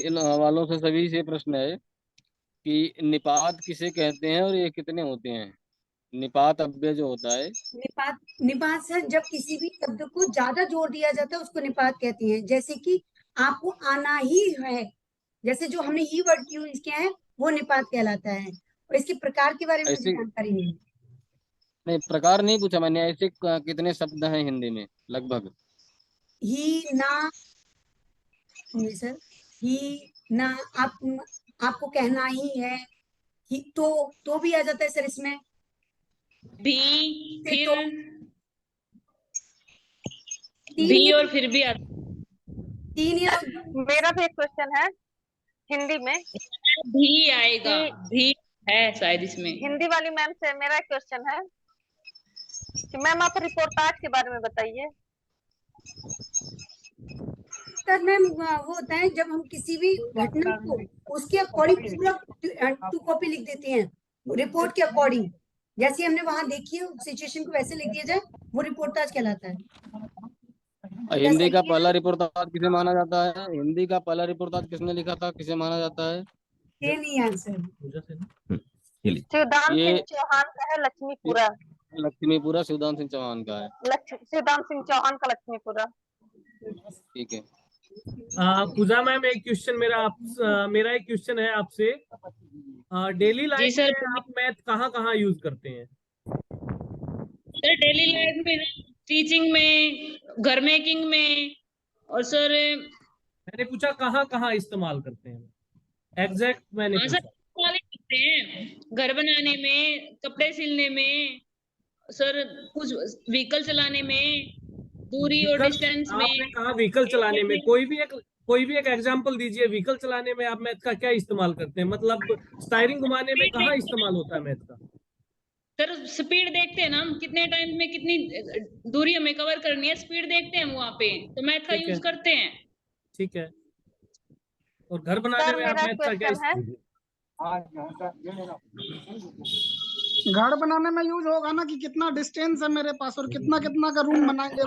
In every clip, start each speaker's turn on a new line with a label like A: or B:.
A: इन वालों से सभी से प्रश्न है कि निपात किसे कहते हैं और ये कितने होते हैं। निपात अव्यय जो होता है।
B: निपात, निपात सर जब किसी भी शब्द को ज्यादा जोर दिया जाता है उसको निपात कहते हैं। जैसे कि आपको आना ही है, जैसे जो हमने ही वर्ड यूज किया है वो निपात कहलाता है। और इसके प्रकार के बारे में मुझे
A: ऐसे
B: जानकारी नहीं है।
A: नहीं, प्रकार नहीं पूछा मैंने, ऐसे कितने शब्द हैं हिंदी में लगभग।
B: ही ना, नहीं सर, ही ना, आप, आपको कहना ही है। ही तो भी आ जाता है सर इसमें।
C: भी,
B: से
C: फिर
B: तो, तीन
C: भी
B: ही,
C: और फिर भी आता
B: तीन ही
D: मेरा भी एक क्वेश्चन है हिंदी में
C: है। भी आएगा,
D: कि
C: भी है शायद इसमें।
D: हिंदी वाली मैम से मेरा एक क्वेश्चन है कि मैम आप रिपोर्टाज के बारे में बताइए।
B: सर मैम वो होता है जब हम किसी भी घटना को उसके अकॉर्डिंग पूरा टू कॉपी लिख देते हैं, रिपोर्ट के अकॉर्डिंग। जैसे हमने वहां देखी है सिचुएशन को वैसे लिख दिया जाए, वो रिपोर्टाज कहलाता है। क्या
A: हिंदी का
B: सही है
A: पहला
B: ना?
A: रिपोर्टाज किसे माना जाता है? हिंदी का पहला रिपोर्टाज किसने लिखा था, किसे माना जाता है?
B: ये नहीं आंसर।
D: शिवदान सिंह
A: ये
D: चौहान का है लक्ष्मीपुरा।
A: लक्ष्मीपुरा शिवदान सिंह चौहान का है।
D: शिवदान सिंह चौहान का लक्ष्मीपुरा।
A: ठीक है।
E: पूजा मैम, एक क्वेश्चन मेरा एक क्वेश्चन है आपसे। डेली
C: जी
E: लाइफ
C: सर।
E: में आप मैथ कहाँ कहाँ यूज करते हैं?
C: सर डेली लाइफ में टीचिंग में, घर मेकिंग में, और सर
E: मैंने पूछा कहाँ कहाँ इस्तेमाल करते हैं, एग्जैक्ट मैंने
C: हाँ सर,
E: पूछा।
C: इस्तेमाल ही करते हैं घर बनाने में, कपड़े सिलने में, सर कुछ व्हीकल चलाने में, दूरी और
E: व्हीकल,
C: डिस्टेंस
E: आपने
C: में।
E: कहा व्हीकल चलाने में, कोई भी एक एग्जांपल दीजिए। व्हीकल चलाने में आप मैथ का क्या इस्तेमाल करते हैं? मतलब स्टायरिंग घुमाने में कहाँ इस्तेमाल होता है मैथ का?
C: सर स्पीड देखते हैं ना हम, कितने टाइम में कितनी दूरी हमें कवर करनी है, स्पीड देखते हैं हम वहां पे, तो मैथ का
E: ठीक है,
C: यूज करते हैं।
E: ठीक है। और घर बनाने
D: सर
E: में आप
D: मेरा
E: मैथ का क्या
D: क्वेश्चन है,
F: घर बनाने में यूज होगा ना कि कितना डिस्टेंस है मेरे पास और कितना कितना का रूम बनाएंगे,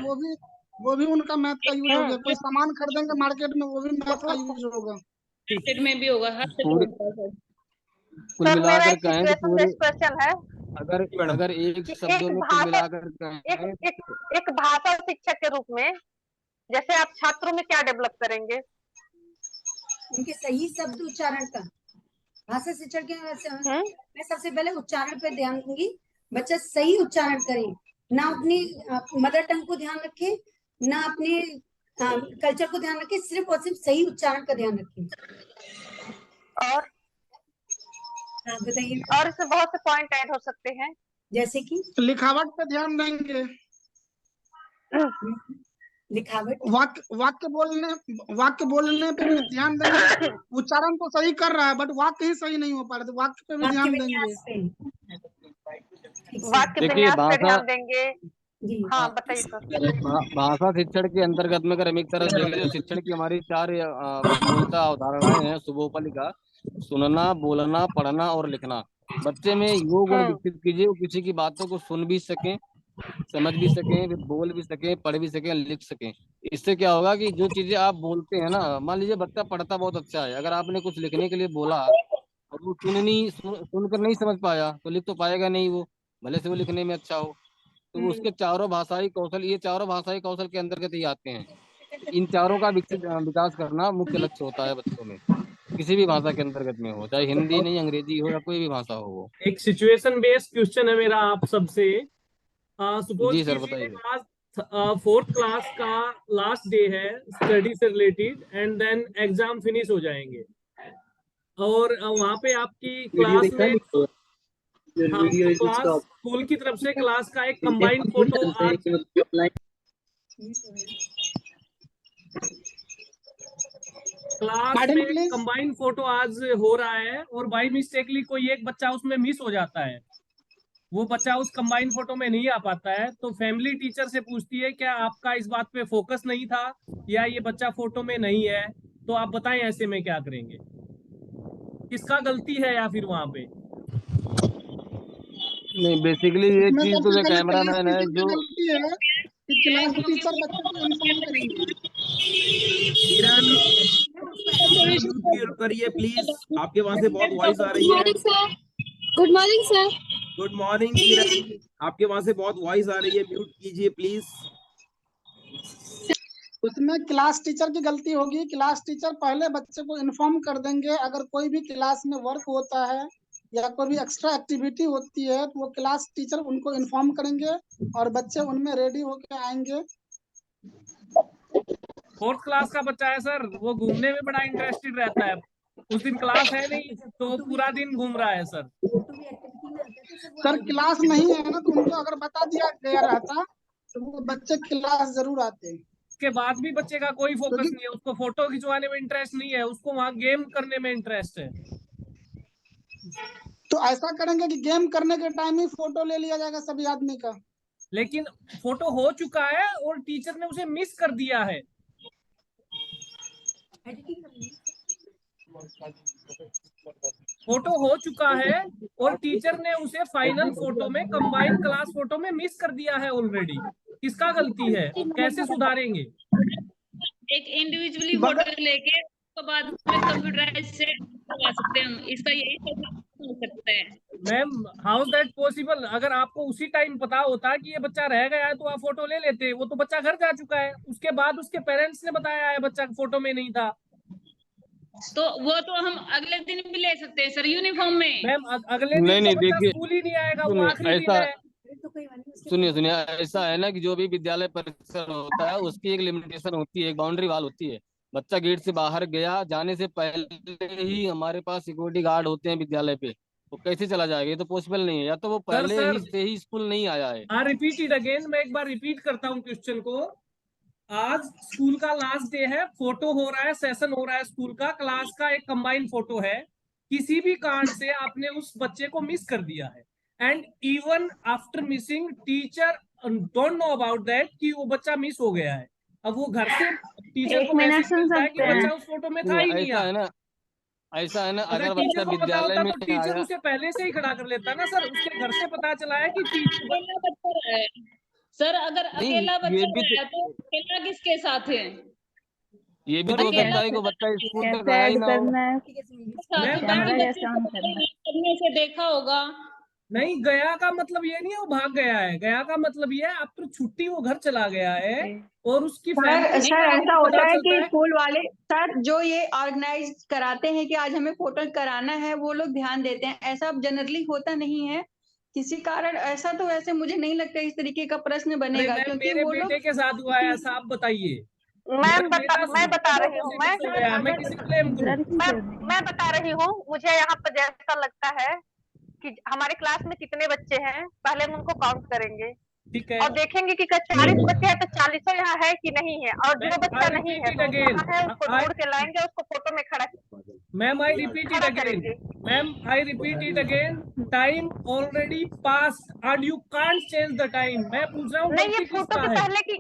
F: वो भी उनका मैथ का यूज हो गया। कोई सामान खरीदेंगे मार्केट में, वो भी मैथ का यूज होगा।
C: मार्केट में भी होगा, हर जगह
A: पूरे
C: होता है सर।
A: कुल
D: सर मेरा
A: मिलाकर
D: एक
A: कहें तो
D: सिचुएशन
A: पूरे,
D: बेस्ड क्वेश्चन है।
A: अगर अगर एक शब्दों
D: एक
A: में कुल
D: भाषा
A: मिलाकर
D: एक
A: कहें
D: एक एक भाषा शिक्षक के रूप में जैसे आप छात्रों में क्या डेवलप करेंगे?
B: उनके सही शब्द उच्चारण का। भाषा शिक्षण के मैं सबसे पहले उच्चारण पे ध्यान दूंगी। बच्चा सही उच्चारण करे, ना अपनी मदर टंग को ध्यान रखे, ना अपने कल्चर को ध्यान रखे, सिर्फ और सिर्फ सही उच्चारण का ध्यान रखे।
D: और
B: बताइए।
D: और इसमें बहुत से पॉइंट ऐड हो सकते हैं,
B: जैसे कि
F: लिखावट पे ध्यान देंगे,
B: लिखावट,
F: वाक्य बोलने पे भी ध्यान देंगे। उच्चारण तो सही कर रहा है बट वाक्य ही सही नहीं हो पा रहा, तो वाक्य पे भी
B: वाक्य
F: ध्यान देंगे।
B: विन्यास पे। ठीक से।
D: वाक्य
A: देखिए
D: विन्यास पे
A: भाषा,
D: ध्यान देंगे।
B: जी
D: हाँ बताइए सर।
A: भाषा शिक्षण के अंतर्गत में अगर हम एक तरह से देखें, जो शिक्षण की हमारी चार मूलतः अवधारणाएं हैं शुभोपलिका: सुनना, बोलना, पढ़ना और लिखना। बच्चे में यो गुण विकसित कीजिए, वो किसी की बातों को सुन भी सकें, समझ भी सकें, फिर बोल भी सकें, पढ़ भी सकें, लिख सकें। इससे क्या होगा कि जो चीजें आप बोलते हैं ना, मान लीजिए बच्चा पढ़ता बहुत अच्छा है, अगर आपने कुछ लिखने के लिए बोला और वो सुनकर नहीं समझ पाया, तो लिख तो पाएगा नहीं वो, भले से वो लिखने में अच्छा हो। तो वो उसके चारों भाषाई कौशल, ये चारों भाषाई कौशल के अंतर्गत ही आते हैं। इन चारों का विकास करना मुख्य लक्ष्य होता है बच्चों में, किसी भी भाषा के अंतर्गत में हो, चाहे हिंदी नहीं, अंग्रेजी हो या कोई भी भाषा हो वो।
E: एक सिचुएशन बेस्ड क्वेश्चन है मेरा आप सबसे। सपोज
A: जी सर
E: कीजिए
A: बताइए।
E: आज 4th क्लास का लास्ट डे है स्टडी से related, and then exam finish हो जाएंगे, और वहां पे आपकी क्लास में, हाँ, क्लास स्कूल की तरफ से क्लास का एक कंबाइंड फोटो आज, क्लास में कंबाइंड फोटो आज हो रहा है, और बाई मिस्टेकली कोई एक बच्चा उसमें मिस हो जाता है, वो बच्चा उस कंबाइंड फोटो में नहीं आ पाता है, तो फैमिली टीचर से पूछती है क्या आपका इस बात पे फोकस नहीं था, या ये बच्चा फोटो में नहीं है? तो आप बताएं ऐसे में क्या करेंगे, किसका गलती है या फिर वहां पे?
A: नहीं, बेसिकली ये
F: इसमें
A: चीज तो
F: सबसे
A: जो
F: पहले क्लास
A: कैमरामैन है
F: टीचर की
A: जो,
F: गलती है कि क्लास टीचर बच्चे को इन्फॉर्म करेंगे।
C: solution
G: करिए प्लीज, आपके वहां से बहुत वॉइस आ रही है।
H: Good morning sir.
G: Good morning Kiran, आपके वहां से बहुत वॉइस आ रही है, म्यूट कीजिए प्लीज।
F: उसमें क्लास टीचर की गलती होगी। क्लास टीचर पहले बच्चे को इन्फॉर्म कर देंगे, अगर कोई भी क्लास में वर्क होता है या कोई भी एक्स्ट्रा एक्टिविटी होती है तो वो क्लास टीचर उनको इन्फॉर्म करेंगे और बच्चे उनमें रेडी होके आएंगे।
E: 4th क्लास का बच्चा है सर, वो घूमने में बड़ा इंटरेस्टेड रहता है। उस दिन क्लास है नहीं तो वो पूरा दिन घूम रहा है सर।
F: सर क्लास नहीं है ना, तो उनको अगर बता दिया गया रहता तो वो बच्चे क्लास जरूर आते।
E: उसके बाद भी बच्चे का कोई फोकस नहीं है, उसको फोटो खिंचवाने में इंटरेस्ट नहीं है, उसको वहाँ गेम करने में इंटरेस्ट है।
F: तो ऐसा करेंगे कि गेम करने के टाइम ही फोटो ले लिया जाएगा सभी आदमी का।
E: लेकिन फोटो हो चुका है और टीचर ने उसे मिस कर दिया है। फोटो हो चुका है और टीचर ने उसे फाइनल फोटो में, कंबाइंड क्लास फोटो में मिस कर दिया है ऑलरेडी। किसका गलती है, कैसे सुधारेंगे?
C: एक इंडिविजुअली फोटो लेके उसके बाद में कंप्यूटराइज से करवा सकते हैं हम, इसका यही हो सकता है।
E: Ma'am how is that possible? अगर आपको उसी टाइम पता होता कि ये बच्चा रह गया है तो आप फोटो ले लेते। वो तो बच्चा घर जा चुका है, उसके बाद उसके पेरेंट्स ने बताया है बच्चा फोटो में नहीं था।
C: तो वो तो हम अगले दिन भी ले सकते हैं सर, यूनिफॉर्म में।
E: मैम अगले दिन
A: नहीं
E: तो बच्चा
A: देखिए,
E: स्कूल ही नहीं आएगा, वो
A: सुनिए,
E: आखिरी दिन
A: ऐसा
E: है।
A: सुनिए ऐसा है ना कि जो भी विद्यालय परिसर होता है उसकी एक लिमिटेशन होती है, एक बाउंड्री वाल होती है। बच्चा गेट से बाहर गया, जाने से पहले ही हमारे पास सिक्योरिटी गार्ड होते हैं विद्यालय पे, वो कैसे चला जाएगा? ये तो पॉसिबल नहीं है, या तो वो पहले
E: सर,
A: ही से ही स्कूल नहीं आया है।
E: हाँ रिपीट इट अगेन, मैं एक बार रिपीट करता हूँ क्वेश्चन को। आज स्कूल का लास्ट डे है, फोटो हो रहा है, सेशन हो रहा है स्कूल का, क्लास का एक कंबाइंड फोटो है। किसी भी कारण से आपने उस बच्चे को मिस कर दिया है and even after missing teacher don't know about that कि वो बच्चा मिस हो गया है। अब वो घर से टीचर को मैसेज मिलता है कि बच्चा उस फोटो में था ही नहीं।
A: ऐसा है ना,
E: अगर
A: अगर
E: टीचर
A: बच्चा
E: को पता
A: विद्यालय
E: होता
A: में
E: तो टीचर
A: आया,
E: उसे पहले से ही खड़ा कर लेता ना सर। उसके घर से पता चला है कि
C: अकेला बच्चा है सर, अगर
A: नहीं,
C: अकेला
A: ये
C: बच्चा
A: भी
C: है तो अकेला किसके साथ है?
A: ये भी तो हो सकता है कि बच्चा स्कूल तक गया ही ना हो।
C: करने से देखा होगा।
E: नहीं, गया का मतलब ये नहीं है वो भाग गया है, गया का मतलब ये है आफ्टर छुट्टी वो घर चला गया है और उसकी
I: सर ऐसा होता है कि
E: है।
I: स्कूल वाले सर जो ये ऑर्गेनाइज कराते हैं कि आज हमें फोटो कराना है, वो लोग ध्यान देते हैं। ऐसा जनरली होता नहीं है, किसी कारण ऐसा तो वैसे मुझे नहीं लगता इस तरीके का प्रश्न बनेगा, क्योंकि
E: मेरे
I: वो लोग
E: बेटे के साथ हुआ है ऐसा, आप बताइए।
D: मैं बता रही हूँ,
E: मैं किसी को ब्लेम करूं?
D: मैं बता रही हूँ। मुझे यहाँ पर जैसा लगता है कि हमारे क्लास में कितने बच्चे हैं, पहले हम उनको काउंट करेंगे
E: ठीक है
D: और देखेंगे कि 40 बच्चे हैं तो 40 यहाँ है कि नहीं है, और जो बच्चा नहीं है तो कहाँ है उसको ढूंढ के लाएंगे, उसको फोटो में खड़ा
E: ma'am I repeat it again, ma'am I repeat it again, time already passed and you can't change the time. मैं पूछ रहा हूँ
D: नहीं, ये फोटो के पहले की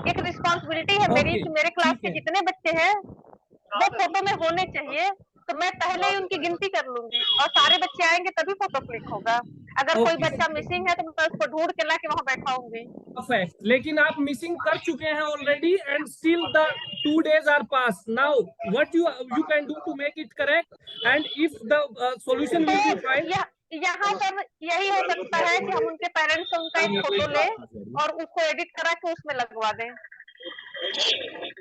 D: एक रिस्पॉन्सिबिलिटी है मेरी कि मेरे क्लास के जितने बच्चे हैं वो फोटो में होने चाहिए, तो मैं पहले ही उनकी गिनती कर लूंगी और सारे बच्चे आएंगे तभी फोटो क्लिक होगा। अगर कोई बच्चा मिसिंग है तो मैं उसको ढूंढ के लाके वहां बैठाऊंगी।
E: परफेक्ट, लेकिन आप मिसिंग कर चुके हैं already and still the 2 days are pass. Now what you can do to make it correct and if the solution will be find.
D: यहाँ पर यही हो सकता है कि हम उनके पेरेंट्स से उनका एक फोटो लें और उसको एडिट करा के उसमें लगवा दें।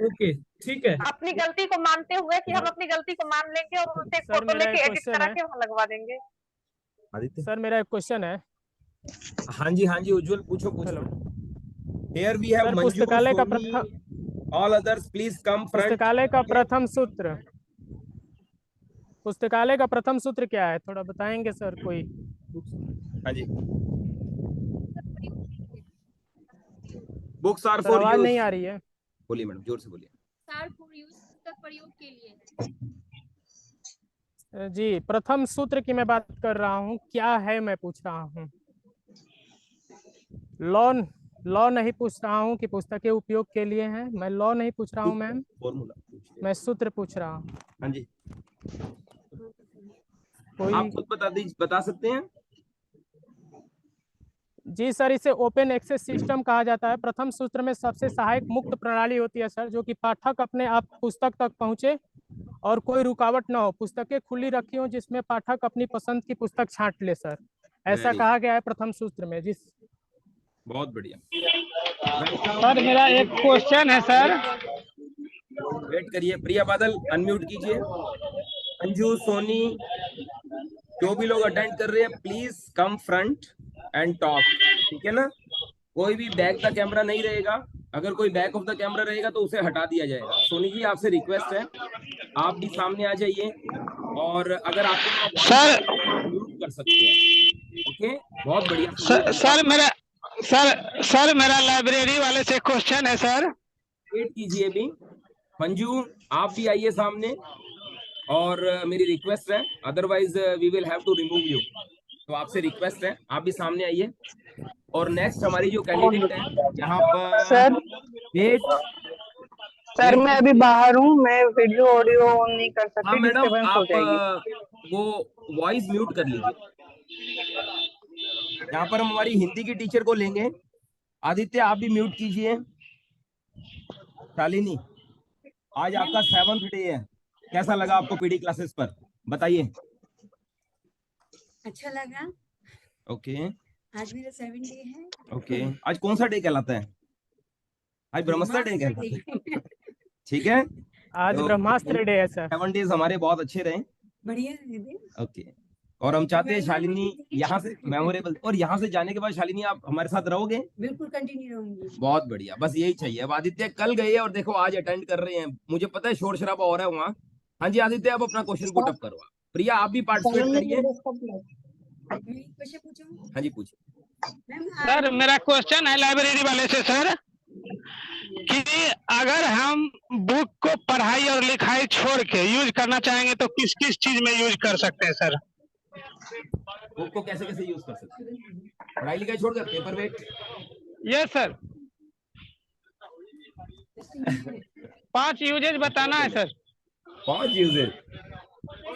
E: ओके ठीक है,
D: अपनी गलती को मानते हुए कि हम अपनी गलती को मान लेंगे और उनसे एक फोटो लेके एडिट करा के वहाँ लगवा देंगे।
J: आदित्य
K: सर मेरा एक क्वेश्चन है।
G: हाँ जी उज्जवल पूछो। Here we have Manju,
K: पुस्तकालय का
G: Soni,
K: प्रथम
G: all others please come front।
K: पुस्तकालय का प्रथम सूत्र, पुस्तकालय का प्रथम सूत्र क्या है, थोड़ा बताएंगे सर कोई?
G: हाँ जी, बुक्स आर फॉर
K: आवाज नहीं आ रही है।
G: बोलिए मैडम, जोर से बोलिए।
H: पुस्तक प्रयोग के लिए
K: जी, प्रथम सूत्र की मैं बात कर रहा हूँ, क्या है मैं पूछ रहा हूँ। लॉ नहीं पूछ रहा हूँ कि पुस्तकें उपयोग के लिए हैं, मैं लॉ नहीं पूछ रहा हूँ मैम, मैं सूत्र पूछ रहा हूँ।
G: हाँ जी,
K: कोई
G: आप खुद बता सकते हैं।
K: जी सर, इसे ओपन एक्सेस सिस्टम कहा जाता है। प्रथम सूत्र में सबसे सहायक मुक्त प्रणाली होती है सर, जो कि पाठक अपने आप पुस्तक तक पहुंचे और कोई रुकावट ना हो, पुस्तकें खुली रखी हो जिसमें पाठक अपनी पसंद की पुस्तक छांट ले सर, ऐसा
G: Very
K: कहा गया है प्रथम सूत्र में। जिस
G: बहुत बढ़िया।
J: सर मेरा एक क्वेश्चन है सर।
G: वेट करिए, प्रिया बादल अनम्यूट कीजिए। अंजू, सोनी, जो भी लोग अटेंड कर रहे हैं please come front end talk, ठीक है ना। कोई भी बैक द कैमरा नहीं रहेगा, अगर कोई बैक ऑफ द कैमरा रहेगा तो उसे हटा दिया जाएगा। सोनी जी आपसे रिक्वेस्ट है, आप भी सामने आ जाइए और अगर आप
J: सर
G: म्यूट कर सकते हैं। ओके, बहुत बढ़िया।
J: सर मेरा लाइब्रेरी वाले से क्वेश्चन है सर।
G: वेट कीजिए अभी। मंजू आप भी आइए सामने, और मेरी रिक्वेस्ट है, otherwise we will have to remove you. तो आपसे रिक्वेस्ट है आप भी सामने आइए। और नेक्स्ट हमारी जो कैंडिडेट है यहाँ पर
J: सर
G: सर
J: मैं अभी बाहर हूँ, मैं वीडियो ऑडियो ऑन नहीं कर सकती।
G: हाँ मैडम,
J: डिस्टर्बेंस हो
G: आप
J: जाएगी।
G: वो वॉइस म्यूट कर लीजिए। यहाँ पर हम हमारी हिंदी की टीचर को लेंगे। आदित्य आप भी म्यूट कीजिए। शालिनी, आज आपका 7th डे है, कैसा लगा आपको पीडी क्लासेस पर, बताइए।
B: अच्छा लगा।
G: ओके,
B: आज मेरा 7 डे है।
G: ओके, आज कौन सा डे कहलाता है? आज ब्रह्मास्त्र डे कहलाता है। ठीक है,
K: आज
G: तो
K: ब्रह्मास्त्र डे है सर।
G: 7 डेज हमारे बहुत अच्छे रहे।
B: बढ़िया है।
G: ओके, और हम चाहते हैं शालिनी यहाँ से मेमोरेबल, और यहाँ से जाने के बाद शालिनी आप हमारे साथ रहोगे?
B: बिल्कुल कंटिन्यू रहूंगी।
G: बहुत बढ़िया, बस यही चाहिए। अब आदित्य कल गए और देखो आज अटेंड कर रहे हैं, मुझे पता है शोर शराबा हो रहा है वहाँ। हाँ जी आदित्य, आप अपना क्वेश्चन पुट अप करो। प्रिया आप भी पार्टिसिपेट करिए।
B: क्वेश्चन पूछूं?
G: हाँ जी पूछिए।
J: सर मेरा क्वेश्चन है लाइब्रेरी वाले से सर, कि अगर हम बुक को पढ़ाई और लिखाई छोड़ के यूज करना चाहेंगे तो किस किस चीज में यूज कर सकते हैं सर?
G: बुक को कैसे कैसे यूज कर सकते हैं? पढ़ाई लिखाई छोड़कर paperweight?
J: Yes sir. 5 uses बताना है सर।
G: 5 यूजेज?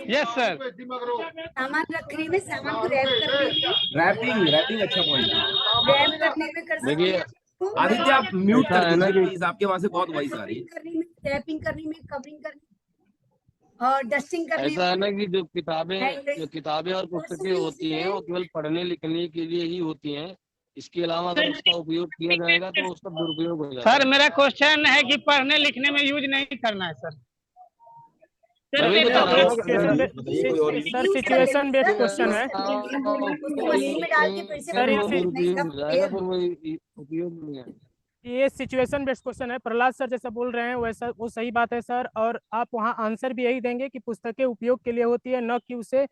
J: Yes sir.
B: सामान रखने में, सामान को रैप करने में,
G: रैपिंग अच्छा पॉइंट है।
B: रैप करने में कर सकते हैं।
G: आदित्य आप म्यूट कर दीजिए प्लीज, आपके वहां से बहुत वॉइस आ रही है।
B: करने में, रैपिंग करने में, कवरिंग करने और डस्टिंग करने
A: ऐसा है ना कि जो
B: Handwriting-
A: किताबें और पुस्तकें होती हैं वो केवल पढ़ने लिखने के लिए ही होती हैं। इसके अलावा अगर उसका उपयोग किया जाएगा तो उसका दुरुपयोग हो जाएगा।
J: सर मेरा क्वेश्चन है कि पढ़ने लिखने में यूज नहीं करना है सर।
A: मैं वही बता रहा हूँ।
K: सर सिचुएशन बेस्ड क्वेश्चन है
B: उसको मशीन में डाल के फिर से
K: सर,
B: बनाना
K: ये
B: नहीं, सब
A: जाएगा पर वो उपयोग नहीं है।
K: ये सिचुएशन बेस्ड क्वेश्चन है। प्रहलाद सर जैसा बोल रहे हैं वैसा वो सही बात है सर, और आप वहाँ आंसर भी यही देंगे कि पुस्तकें उपयोग के लिए होती है, न कि उसे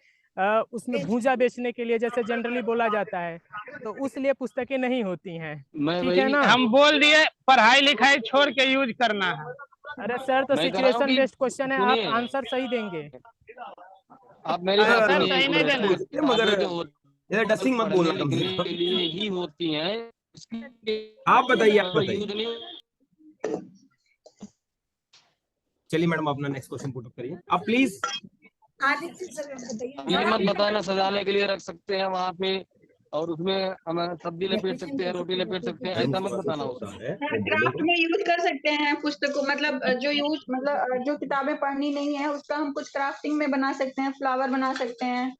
K: उसमें भूजा बेचने के लिए जैसे जनरली बोला जाता है, तो उसलिए पुस्तकें नहीं होती हैं। ठीक है ना?
J: हम बोल दिए पढ़ाई लिखाई छोड़ के यूज करना है।
K: अरे सर तो सिचुएशन बेस्ड क्वेश्चन है, आप आंसर सही देंगे।
A: आप मेरी बात
J: सर सही नहीं देना।
G: मगर डस्टिंग मत बोलना कम से कम।
A: के लिए ही होती हैं।
G: आप बताइए। चलिए मैडम अपना नेक्स्ट क्वेश्चन पुट अप करिए आप प्लीज।
B: आदित्य सर बताइए।
A: ये मत बताना सजाने के लिए रख सकते हैं वहाँ पे, और उसमें हम सब्जी लपेट सकते हैं, रोटी लपेट सकते हैं, ऐसा मत बताना होता है।
I: क्राफ्ट में यूज कर सकते हैं पुस्तकों, मतलब जो किताबें पढ़नी नहीं है उसका हम कुछ क्राफ्टिंग में बना सकते हैं, फ्लावर बना सकते हैं,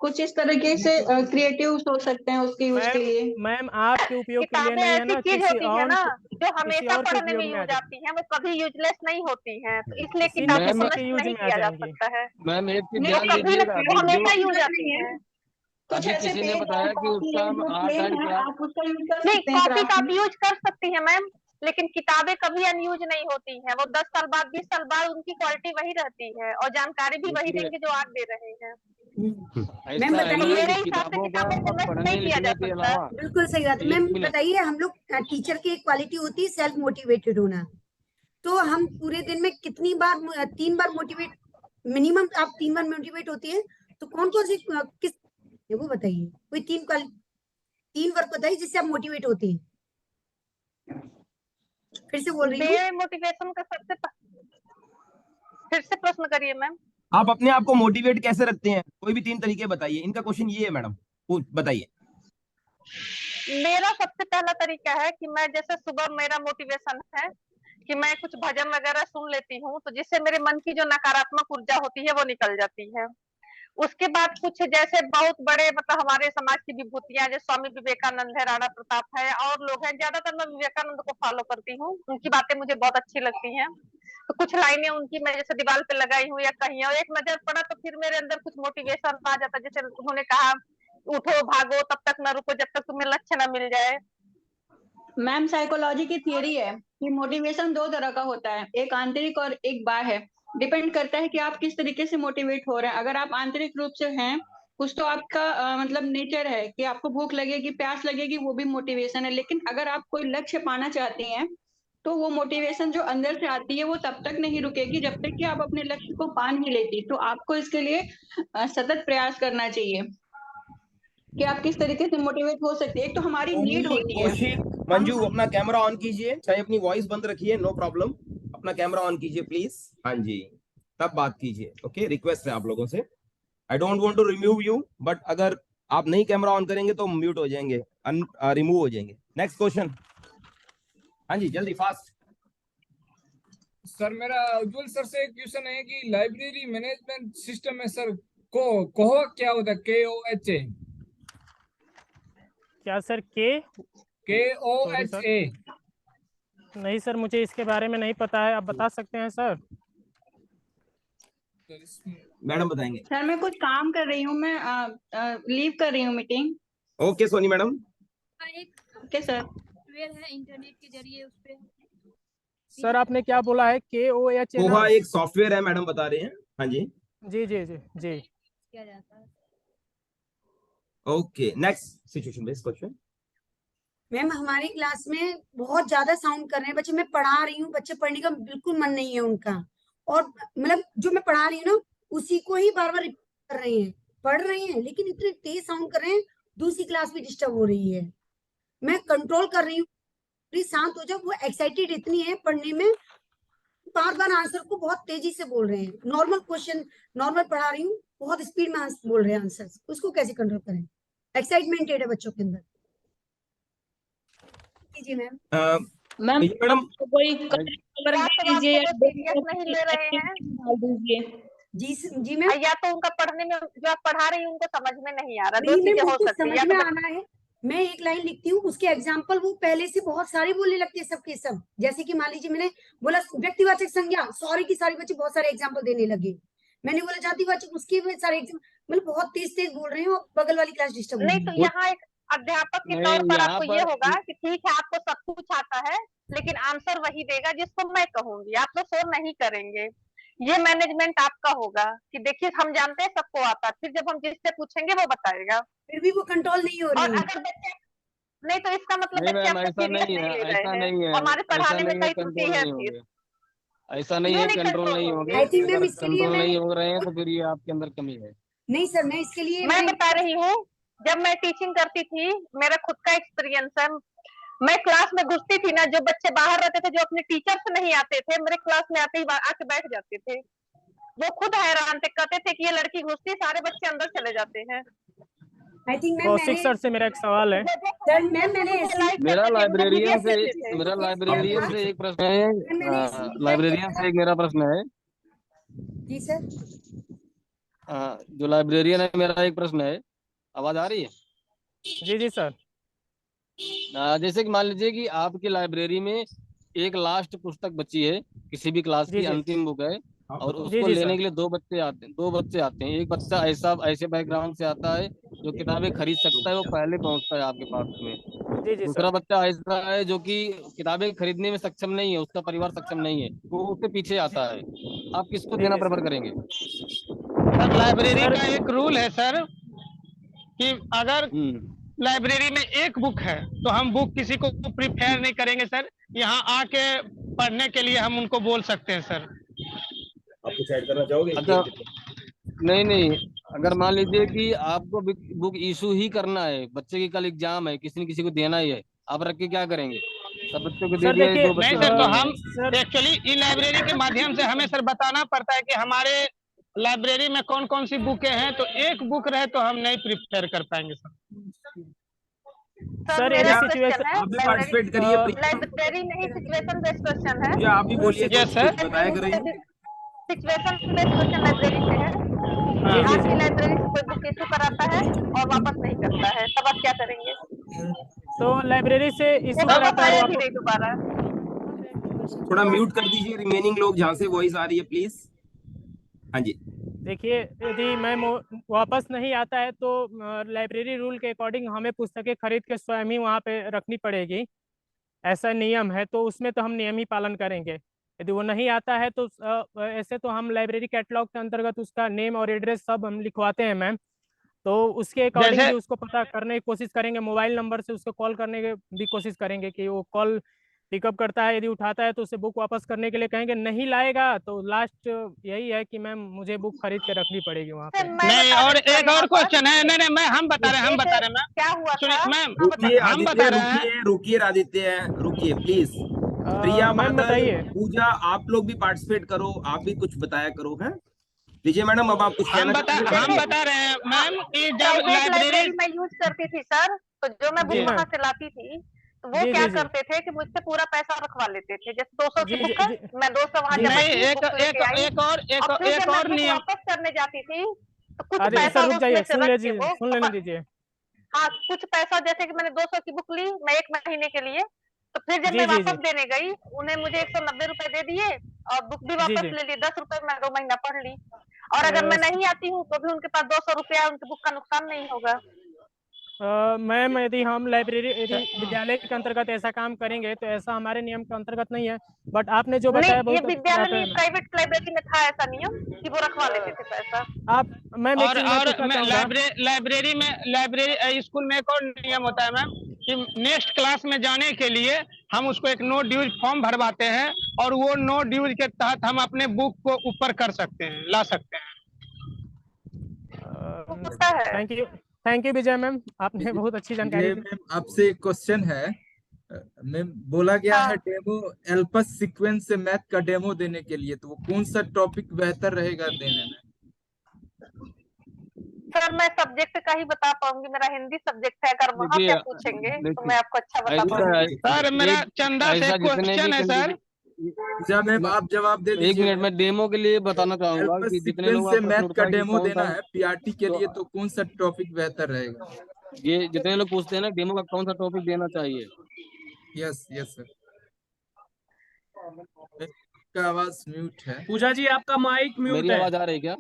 I: कुछ इस तरीके से क्रिएटिव सोच सकते हैं उसके यूज के लिए।
K: मैम आपके उपयोग के लिए नहीं है ना,
D: चीज होती है ना जो हमेशा
K: और के
D: पढ़ने में
K: उपयोग में
D: यूज
K: आ
D: आती है, वो कभी यूजलेस नहीं होती है, तो इसलिए
K: इसी
D: किताबें
K: मैम
D: को
K: के
D: नष्ट
K: यूज
D: नहीं
K: में आ
D: किया जा
K: जाएंगी।
D: सकता है।
A: मैम एक चीज
D: वो
A: ध्यान
D: कभी
A: दीजिएगा,
D: वो हमेशा
A: जो
D: यूज आती है।
I: कुछ ऐसे
A: किसी ने
I: पेज
A: बताया
I: और
A: कि
I: कॉपी
A: उसका
I: है
A: हम
I: जो
A: आर्ट
I: प्लेन
A: एंड
I: है,
A: क्राफ्ट
I: आप उसका यूज कर
D: नहीं,
I: सकते हैं
D: कॉपी
I: क्राफ्ट
D: का आप
I: में।
D: यूज कर सकती है मैम, लेकिन किताबें कभी अनयूज नहीं होती हैं। वो 10 साल बाद 20 साल बाद उनकी क्वालिटी वही रहती है और जानकारी भी वही देंगे जो आज दे रहे हैं।
A: ऐसा है ना
D: मेरे
A: कि
D: हिसाब से
A: किताबों
D: किताबों को
A: का
D: नष्ट
A: पढ़ने
D: नहीं किया जा
A: लिखने के
D: सकता है।
A: अलावा
B: बिल्कुल सही बात है। मैम
A: एक मिनट।
B: बताइए, हम लोग टीचर की एक क्वालिटी होती है सेल्फ मोटिवेटेड होना, तो हम पूरे दिन में कितनी बार 3 बार मोटिवेट, मिनिमम आप 3 बार मोटिवेट होती है, तो कौन कौन सी किस वो बताइए, कोई 3 वर्क बताइए जिससे आप मोटिवेट होती हैं। फिर से बोल रही हूँ,
D: मोटिवेशन का सबसे फिर से प्रश्न करिए मैम।
G: आप अपने आप को मोटिवेट कैसे रखते हैं? कोई भी 3 तरीके बताइए। इनका क्वेश्चन ये है मैडम, बताइए।
D: मेरा सबसे पहला तरीका है कि मैं जैसे सुबह मेरा मोटिवेशन है कि मैं कुछ भजन वगैरह सुन लेती हूँ, तो जिससे मेरे मन की जो नकारात्मक ऊर्जा होती है वो निकल जाती है। उसके बाद कुछ जैसे बहुत बड़े मतलब हमारे समाज की विभूतियां, जैसे स्वामी विवेकानंद है, राणा प्रताप है और लोग हैं, ज्यादातर मैं विवेकानंद को फॉलो करती हूँ, उनकी बातें मुझे बहुत अच्छी लगती हैं। तो कुछ लाइनें उनकी मैं जैसे दीवार पे लगाई हूँ या कहीं, और एक नजर पड़ा तो फिर मेरे अंदर कुछ मोटिवेशन आ जाता है। जैसे उन्होंने कहा, उठो भागो तब तक न रुको जब तक तुम्हें लक्ष्य न मिल जाए।
I: मैम साइकोलॉजी की थियरी है कि मोटिवेशन 2 तरह का होता है, एक आंतरिक और एक बाह्य। डिपेंड करता है कि आप किस तरीके से मोटिवेट हो रहे हैं। अगर आप आंतरिक रूप से हैं, कुछ तो आपका मतलब नेचर है कि आपको भूख लगेगी, प्यास लगेगी, वो भी मोटिवेशन है। लेकिन अगर आप कोई लक्ष्य पाना चाहते हैं, तो वो मोटिवेशन जो अंदर से आती है वो तब तक नहीं रुकेगी जब तक कि आप अपने लक्ष्य को पा नहीं लेती। तो आपको इसके लिए सतत प्रयास करना चाहिए कि आप किस तरीके से मोटिवेट हो सकते हैं। एक तो हमारी नीड होती है।
G: कौशिक, मंजू अपना कैमरा ऑन कीजिए, चाहे अपनी वॉइस बंद रखिए, नो प्रॉब्लम। अपना कैमरा ऑन कीजिए प्लीज। हाँ जी, तब बात कीजिए। ओके, रिक्वेस्ट है आप लोगों से। I don't want to remove you, but अगर आप नहीं कैमरा ऑन करेंगे तो म्यूट हो जाएंगे, रिमूव हो जाएंगे। Next question. हाँ जी, जल्दी फास्ट।
L: सर मेरा उज्जवल सर से एक क्वेश्चन है कि लाइब्रेरी मैनेजमेंट सिस्टम में सर कोहा क्या होता है? KOHA
K: क्या सर?
L: KOHA?
K: नहीं सर, मुझे इसके बारे में नहीं पता है, आप बता सकते हैं सर?
G: मैडम बताएंगे।
I: सर मैं कुछ काम कर रही हूँ, मैं लीव कर रही हूँ meeting.
G: Okay Soni madam.
I: Okay sir.
H: Software है इंटरनेट के जरिए, उस पे
K: सर आपने क्या बोला है? KOHA?
G: कोहा एक सॉफ्टवेयर है, मैडम बता रहे हैं। हाँ जी
K: जी जी जी जी।
H: किया जाता है।
G: Okay, next situation based question.
B: Ma'am हमारी क्लास में बहुत ज्यादा साउंड कर रहे हैं बच्चे। मैं पढ़ा रही हूँ, बच्चे पढ़ने का बिल्कुल मन नहीं है उनका, और मतलब जो मैं पढ़ा रही हूँ ना उसी को ही बार बार रिपीट कर रहे हैं। पढ़ रहे हैं लेकिन इतने तेज साउंड कर रहे हैं, दूसरी क्लास भी डिस्टर्ब हो रही है। मैं कंट्रोल कर रही हूँ, शांत हो जाओ। वो एक्साइटेड इतनी है पढ़ने में, बार बार आंसर को बहुत तेजी से बोल रहे हैं। नॉर्मल क्वेश्चन नॉर्मल पढ़ा रही हूँ, बहुत स्पीड में बोल रहे हैं आंसर। उसको कैसे कंट्रोल करें? एक्साइटमेंटेड है बच्चों के अंदर। जी मैम।
G: मैडम
D: कोई कीजिए नहीं ले रहे हैं
B: जी मैम।
D: या तो उनका पढ़ने में जो आप पढ़ा रही हैं उनको समझ में नहीं आ रहा, दो
B: नहीं
D: चीजें
B: मैम,
D: हो
B: उसको
D: सकती है।
B: समझ में आना है। मैं एक लाइन लिखती हूँ, उसके एग्जाम्पल वो पहले से बहुत सारे बोलने लगते हैं सबके सब। जैसे कि मान लीजिए मैंने बोला व्यक्तिवाचक संज्ञा, सॉरी की सारे बच्चे बहुत सारे एग्जाम्पल देने लगे। मैंने बोला जातिवाचक, उसके भी सारे मतलब बहुत तेज तेज बोल रहे हैं और बगल वाली क्लास डिस्टर्ब हो रही है।
D: नहीं तो यहाँ एक अध्यापक के तौर पर आपको ये होगा कि ठीक है आपको सब कुछ आता है, लेकिन आंसर वही देगा जिसको मैं कहूंगी, आप तो शोर नहीं करेंगे। ये मैनेजमेंट आपका होगा कि देखिए हम जानते हैं सबको आता है, फिर जब हम जिससे पूछेंगे वो बताएगा।
B: फिर भी वो कंट्रोल नहीं हो रही
D: और
B: है।
D: अगर बच्चे नहीं तो इसका मतलब
A: नहीं
D: बच्चे
A: मैम,
D: आपको
A: ऐसा
D: सीरियस
A: नहीं
D: नहीं
A: है,
D: ले
A: ऐसा
D: रहे
A: नहीं
D: हैं।
A: है,
D: हमारे
A: ऐसा
D: पढ़ाने में
A: नहीं है,
D: कई त्रुटि
A: कंट्रोल
D: है
A: नहीं
D: फिर।
A: होंगे। ऐसा नहीं है, कंट्रोल नहीं होंगे।
B: आई थिंक मैम
A: अगर
B: इसके लिए
A: कंट्रोल
B: मैं
A: नहीं हो रहे हैं तो फिर ये आपके अंदर कमी है।
B: नहीं सर, मैं इसके लिए
D: मैं बता रही हूँ, जब मैं टीचिंग करती थी, मेरा खुद का एक्सपीरियंस है। मैं क्लास में घुसती थी ना, जो बच्चे बाहर रहते थे, जो अपने टीचर से नहीं आते थे, मेरे क्लास में आते ही आके बैठ जाते थे। वो खुद हैरान थे, कहते थे कि ये लड़की घुसती, सारे बच्चे अंदर चले जाते हैं।
B: I think ma'am
K: Kaushik sir से मेरा एक सवाल है।
B: सर मैम मैंने
A: मेरा लाइब्रेरियन से एक प्रश्न है। लाइब्रेरियन से एक मेरा प्रश्न है।
B: जी सर।
A: जो लाइब्रेरियन है, मेरा एक प्रश्न है। आवाज आ रही है?
K: जी जी सर।
A: जैसे कि मान लीजिए कि आपकी लाइब्रेरी में एक लास्ट पुस्तक बची है, किसी भी क्लास की अंतिम बुक है, और उसको लेने के लिए दो बच्चे आते हैं। एक बच्चा ऐसे बैकग्राउंड से आता है जो किताबें खरीद सकता है, वो पहले पहुंचता है आपके पास में। दूसरा बच्चा ऐसा है जो कि किताबें खरीदने में सक्षम नहीं है, उसका परिवार सक्षम नहीं है, वो उसके पीछे आता है। आप किसको देना प्रेफर करेंगे?
J: सर लाइब्रेरी का एक रूल है सर कि अगर लाइब्रेरी में एक बुक है तो हम बुक किसी को प्रिफेयर नहीं करेंगे सर। यहाँ आके पढ़ने के लिए हम उनको बोल सकते हैं सर।
G: आप कुछ ऐड करना चाहोगे?
A: अच्छा, नहीं, अगर मान लीजिए कि आपको बुक इशू ही करना है, बच्चे की कल एग्जाम है, किसी न किसी को देना ही है, आप रख के क्या करेंगे? सब बच्चों को दे दिया, दो बच्चे
J: नहीं सर, तो हम एक्चुअली ई लाइब्रेरी के माध्यम से हमें सर बताना पड़ता है कि हमारे लाइब्रेरी में कौन कौन सी बुकें हैं, तो एक बुक रहे तो हम नहीं प्रिफेयर कर पाएंगे सर।
K: सर यदि
D: मेरा
K: सिचुएशन
D: क्वेश्चन है,
G: आप भी पार्टिसिपेट करिए प्रिया।
D: लाइब्रेरी में ही सिचुएशन बेस्ड क्वेश्चन है।
G: या आप भी बोलिए,
J: Yes, sir.
G: कुछ बताया करिए।
D: सिचुएशन बेस्ड क्वेश्चन लाइब्रेरी से है कि
K: जी
D: आपकी लाइब्रेरी से कोई बुक इशू कराता है और वापस नहीं करता है, तब आप क्या करेंगे?
K: तो लाइब्रेरी से इशू
D: एक
K: कराता है
D: बताया
K: और
D: भी नहीं दोबारा।
G: थोड़ा म्यूट कर दीजिए रिमेनिंग लोग जहाँ से वॉइस आ रही है प्लीज। हाँ जी।
K: देखिए, यदि मैं वापस नहीं आता है तो लाइब्रेरी रूल के अकॉर्डिंग हमें पुस्तकें खरीद के स्वयं ही वहाँ पे रखनी पड़ेगी, ऐसा नियम है। तो उसमें तो हम नियम ही पालन करेंगे। यदि वो नहीं आता है तो ऐसे तो हम लाइब्रेरी कैटलॉग के अंतर्गत उसका नेम और एड्रेस सब हम लिखवाते हैं मैम। तो उसके अकॉर्डिंग
J: जैसे
K: भी उसको पता करने की कोशिश करेंगे, मोबाइल नंबर से उसको कॉल करने की भी कोशिश करेंगे कि वो कॉल पिकअप करता है। यदि उठाता है तो उसे बुक वापस करने के लिए कहेंगे, नहीं लाएगा तो लास्ट यही है कि मैम मुझे बुक खरीद के रखनी पड़ेगी वहाँ पे।
J: नहीं, और एक और क्वेश्चन है। नहीं मैम, हम बता रहे हैं मैम।
D: क्या हुआ
J: सुनिए
D: था?
J: मैम,
G: रुकिए
J: हम
G: आदित्य,
J: बता रहे हैं।
G: रुकिए आदित्य, रुकिए प्लीज। प्रिया
K: मैम
G: बादल,
K: बताइए।
G: पूजा, आप लोग भी पार्टिसिपेट करो, आप भी कुछ बताया करो। है विजय मैडम, अब आप कुछ कहना चाहते
J: हम बता रहे हैं मैम कि जब
D: लाइब्रेरी में यूज करती थी सर, तो जो मैं बुक वहाँ से लाती थी तो वो क्या करते थे कि मुझसे पूरा पैसा रखवा लेते थे। जैसे 200 की बुक है, मैं 200 वहाँ जमा
J: नहीं,
D: की, बुक लेके आई, और फिर जब मैं बुक
J: नियम
D: वापस करने जाती थी तो कुछ
K: आदित्य
D: पैसा
K: सर रुक
D: उसमें
K: जाइए,
D: से
K: सुन
D: रख के
K: लीजिए,
D: वो,
K: सुन लेने दीजिए।
D: हाँ कुछ पैसा, जैसे कि मैंने 200 की बुक ली मैं 1 महीने के लिए, तो फिर जब
K: जी
D: मैं
K: जी
D: वापस
K: जी
D: देने गई उन्हें मुझे 190 रुपए दे दिए और बुक भी
K: जी
D: वापस
K: जी
D: ले ली। 10 रुपए में 2 महीना पढ़ ली। और अगर मैं नहीं आती हूँ तो भी उनके पास 200 रुपया, उनकी बुक का नुकसान नहीं होगा।
K: मैम यदि हम लाइब्रेरी यदि विद्यालय के अंतर्गत ऐसा काम करेंगे तो ऐसा हमारे नियम के अंतर्गत नहीं है, बट आपने जो बताया
D: नहीं, ये
K: बहुत अच्छी
D: विद्यालय
K: बात है
D: में,
K: मैम।
D: प्राइवेट लाइब्रेरी में था ऐसा नियम कि वो रखवा लेते थे पैसा।
K: आप मैम एक
J: और
K: चीज मैं पूछना चाहूंगा।
J: लाइब्रेरी स्कूल में एक और नियम होता है मैम कि नेक्स्ट क्लास में जाने के लिए हम उसको एक नो ड्यूज फॉर्म भरवाते हैं और वो नो ड्यूज के तहत हम अपने बुक को ऊपर कर सकते हैं, ला सकते हैं।
K: थैंक यू विजय मैम, आपने बहुत अच्छी जानकारी दी।
L: मैम आपसे एक क्वेश्चन है। मैम बोला गया है डेमो एल्पस सीक्वेंस से मैथ का डेमो देने के लिए, तो वो कौन सा टॉपिक बेहतर रहेगा देने में?
D: सर मैं सब्जेक्ट का ही बता पाऊंगी, मेरा हिंदी सब्जेक्ट है। अगर वहाँ क्या पूछेंगे तो मैं आपको अच्छा बता पाऊंगी।
J: सर मेरा चंदा से क्वेश्चन है सर।
L: मैम आप जवाब दे
A: एक मिनट में डेमो के लिए बताना चाहूंगा कि जितने लोग
L: से मैथ का डेमो देना है पीआरटी के लिए, तो कौन सा टॉपिक बेहतर रहेगा?
A: ये जितने लोग पूछते हैं ना डेमो का कौन सा टॉपिक देना चाहिए।
L: Yes sir. का आवाज म्यूट है।
E: पूजा जी आपका माइक म्यूट है।
A: मेरी आवाज आ रही है क्या?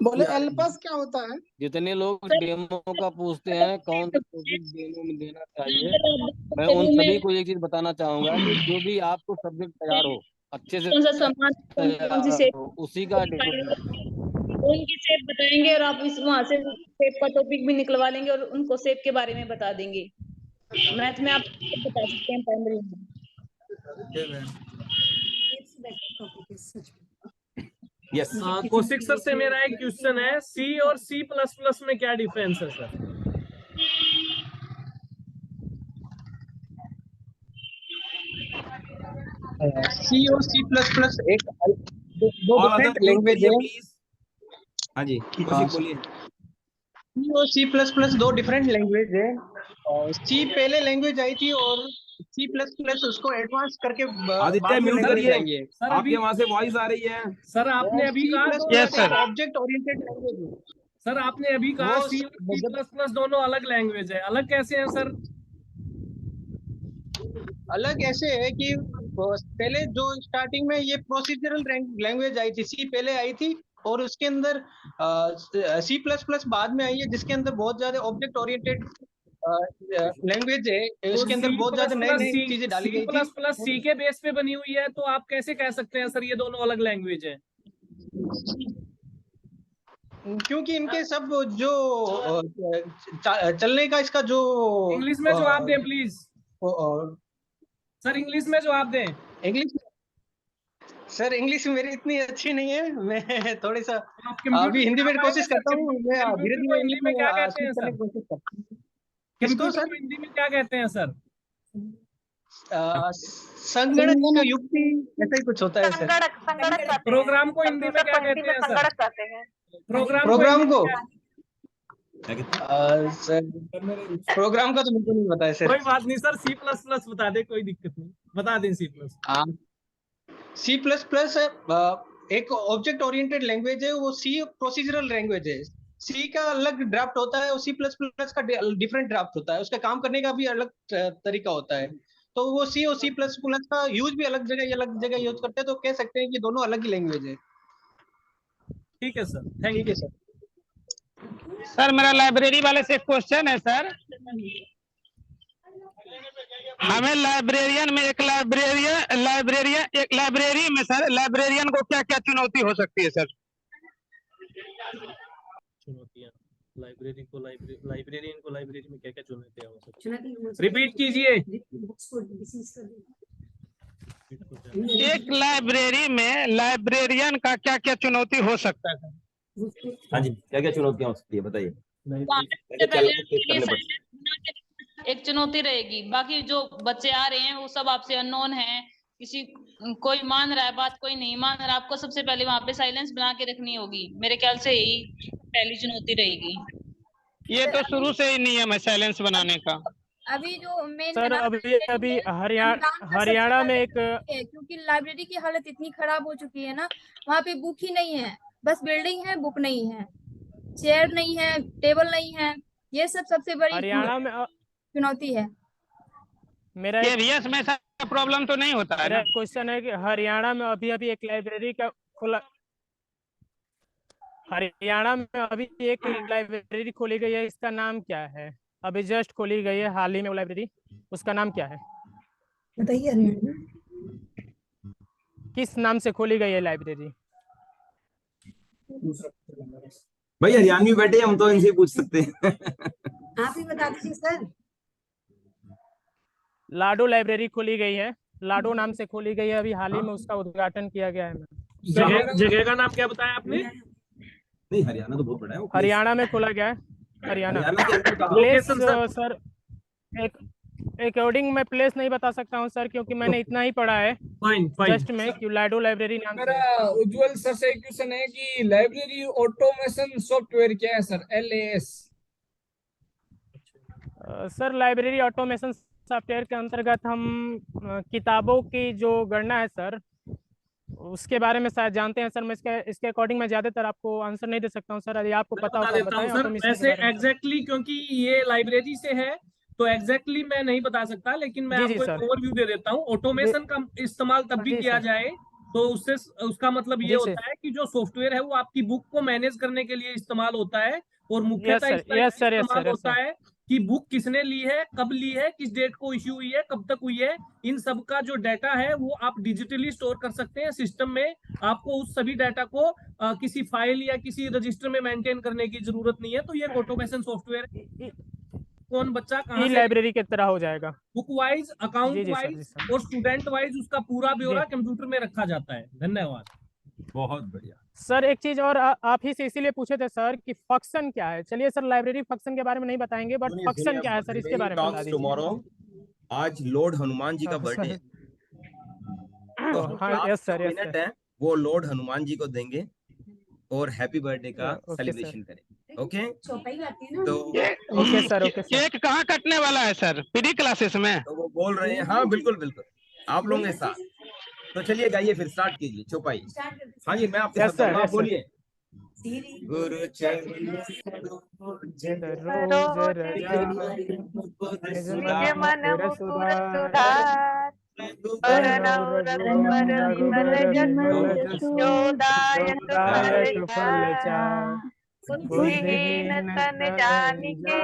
F: बोले एल्पस क्या होता है?
A: जितने लोग डेमो का पूछते हैं कौन सा टॉपिक डेमो में देना चाहिए, मैं उन सभी को एक चीज बताना चाहूंगा कि जो भी आपको सब्जेक्ट तैयार हो अच्छे से, उसी का
M: उनकी शेप बताएंगे और आप इस वहां से शेप का टॉपिक भी निकलवा लेंगे और उनको शेप के बारे में बता देंगे। मैथ में आप बता सकते हैं प्राइमरी में।
G: यस।
E: कौशिक सर से मेरा एक क्वेश्चन है, सी और C++ में क्या डिफरेंस है सर?
J: C और C++ एक दो डिफरेंट लैंग्वेज है।
G: हाँ जी बोलिए।
J: C और C++ दो डिफरेंट लैंग्वेज है। और C पहले लैंग्वेज आई थी और C++ उसको एडवांस करके
G: आदित्य म्यूट करिए, आपके वहां से वॉइस आ रही है।
E: सर आपने अभी
J: कहा ऑब्जेक्ट ओरिएंटेड लैंग्वेज है।
E: सर आपने अभी कहा C और C++ दोनों अलग लैंग्वेज है, अलग कैसे हैं सर?
J: अलग ऐसे है कि पहले जो स्टार्टिंग में ये प्रोसीजरल लैंग्वेज आई थी, C पहले आई थी और उसके अंदर C++ बाद में आई है, जिसके अंदर बहुत ज्यादा ऑब्जेक्ट ओरिएंटेड लैंग्वेज है। उसके अंदर बहुत ज्यादा नई चीजें डाली गई थी।
E: C के बेस पे बनी हुई है, तो आप कैसे कह सकते हैं सर ये दोनों अलग लैंग्वेज है?
J: क्योंकि इनके सब जो चलने का इसका जो
E: इंग्लिश में जवाब दें प्लीज सर, इंग्लिश में जवाब दें।
J: इंग्लिश सर, इंग्लिश मेरी इतनी अच्छी नहीं है, मैं थोड़ी सा अभी हिंदी में कोशिश करता हूँ। मैं धीरे-धीरे
E: हिंदी में क्या कहते हैं सर?
J: कोशिश करता हूँ।
E: किसको सर हिंदी में क्या कहते हैं सर?
J: संगणक युक्ति ऐसा ही कुछ होता है सर।
E: प्रोग्राम को हिंदी में क्या कहते हैं सर?
J: प्रोग्राम को
N: क्या कहते
O: सर प्रोग्राम का तो मुझे नहीं पता है सर।
E: कोई बात नहीं सर, C++ बता दे, कोई दिक्कत नहीं, बता दें C++।
O: C++ एक ऑब्जेक्ट ओरिएंटेड लैंग्वेज है, वो C प्रोसीजरल लैंग्वेज है। C का अलग ड्राफ्ट होता है और C++ का डिफरेंट ड्राफ्ट होता है, उसका काम करने का भी अलग तरीका होता है। तो वो C और C++ का यूज भी अलग जगह यूज करते हैं, तो कह सकते हैं कि दोनों अलग ही लैंग्वेज है।
E: ठीक है sir, thank you
O: sir.
J: Sir मेरा लाइब्रेरी वाले से क्वेश्चन है सर, हमें लाइब्रेरियन में एक लाइब्रेरी में सर लाइब्रेरियन को क्या क्या चुनौती हो सकती है सर?
E: चुनौतियां लाइब्रेरियन को लाइब्रेरी में क्या क्या चुनौतियां हो सकती है? रिपीट कीजिए।
J: एक लाइब्रेरी में लाइब्रेरियन का क्या क्या चुनौती हो सकता है सर?
N: हाँ जी, क्या क्या चुनौतियां हो सकती है बताइए।
C: एक चुनौती रहेगी, बाकी जो बच्चे आ रहे हैं वो सब आपसे अननोन है, किसी कोई मान रहा है बात, कोई नहीं मान रहा, आपको सबसे पहले वहां पे साइलेंस बना के रखनी होगी। मेरे ख्याल से यही पहली चुनौती रहेगी।
J: ये तो शुरू से ही नियम है साइलेंस बनाने का।
H: अभी जो मेन
K: सर अभी हरियाणा में एक,
H: क्योंकि लाइब्रेरी की हालत इतनी खराब हो चुकी है ना, वहाँ पे बुक ही नहीं है, बस बिल्डिंग है, बुक नहीं है, चेयर नहीं है, टेबल नहीं है, ये सब सबसे बड़ी
K: हरियाणा में
H: चुनौती है।
K: मेरा
J: केवीएस में ऐसा प्रॉब्लम तो नहीं होता है ना?
K: क्वेश्चन है कि हरियाणा में अभी एक लाइब्रेरी का खुला, हरियाणा में अभी एक लाइब्रेरी खोली गई है, इसका नाम क्या है? अभी जस्ट खोली गई है हाल ही में वो लाइब्रेरी, उसका नाम क्या है
B: बताइए?
K: किस नाम से खोली गई है लाइब्रेरी?
N: भाई हरियाणवी बैठे, हम तो इनसे पूछ सकते हैं।
B: आप ही बता दीजिए सर।
K: लाडो लाइब्रेरी खोली गई है, लाडो नाम से खोली गई है, अभी हाल ही में उसका उद्घाटन किया गया है।
E: जगह का नाम क्या बताया आपने?
N: नहीं, हरियाणा तो बहुत बड़ा है।
K: हरियाणा में खोला गया है, हरियाणा
E: प्लेस
K: सर एक अकॉर्डिंग मैं प्लेस नहीं बता सकता हूं सर, क्योंकि मैंने इतना ही पढ़ा है जस्ट में कि लाडो लाइब्रेरी नाम।
F: मेरा उज्जवल सर से एक क्वेश्चन है कि लाइब्रेरी ऑटोमेशन सॉफ्टवेयर क्या है sir? LAS।
K: Sir library automation software के अंतर्गत हम किताबों की जो गणना है सर, उसके बारे में शायद जानते हैं सर। मैं इसके अकॉर्डिंग मैं ज्यादातर आपको आंसर नहीं दे सकता हूँ सर, यदि आपको पता हो तो बताएं।
E: सर वैसे एग्जैक्टली क्योंकि ये लाइब्रेरी से है तो एग्जैक्टली मैं नहीं बता सकता, लेकिन मैं आपको एक ओवरव्यू दे देता हूँ। ऑटोमेशन का इस्तेमाल तब भी किया जाए तो उससे उसका मतलब ये होता है कि जो सॉफ्टवेयर है वो आपकी बुक को मैनेज करने के लिए इस्तेमाल होता है, और मुख्यतः इस्तेमाल होता है कि बुक किसने ली है, कब ली है, किस डेट को इश्यू हुई है, कब तक हुई है। इन सब का जो डाटा है वो आप डिजिटली स्टोर कर सकते हैं सिस्टम में। आपको उस सभी डाटा को किसी फाइल या किसी रजिस्टर में मेंटेन करने की जरूरत नहीं है। तो ये ऑटोमेशन सॉफ्टवेयर कौन बच्चा कहाँ से
K: लाइब्रेरी की तरह हो जाएगा,
E: बुक वाइज, अकाउंट वाइज और स्टूडेंट वाइज उसका पूरा ब्यौरा कंप्यूटर में रखा जाता है। धन्यवाद।
N: बहुत बढ़िया
K: सर। एक चीज और आप ही से इसीलिए पूछे थे सर कि फंक्शन क्या है। चलिए सर, लाइब्रेरी फंक्शन के बारे में नहीं बताएंगे, बट फंक्शन क्या है सर इसके बारे में बता दीजिए।
N: टुमारो, आज लॉर्ड हनुमान जी का बर्थडे है, तो
K: यस सर,
N: मिनट है वो लॉर्ड हनुमान जी को देंगे और हैप्पी बर्थडे का सेलिब्रेशन करेंगे। ओके तो
K: ओके सर। ओके
J: केक कहाँ कटने वाला है सर? पीडी क्लासेस में?
N: तो वो बोल रहे हैं, हाँ बिल्कुल बिल्कुल आप लोगों के साथ। तो चलिए गाइए, फिर स्टार्ट कीजिए चौपाई। हाँ जी, मैं आपके साथ आप बोलिए। गुरु चरण
D: निज मन मुकुर सुधार, बुद्धिहीन तन जानिके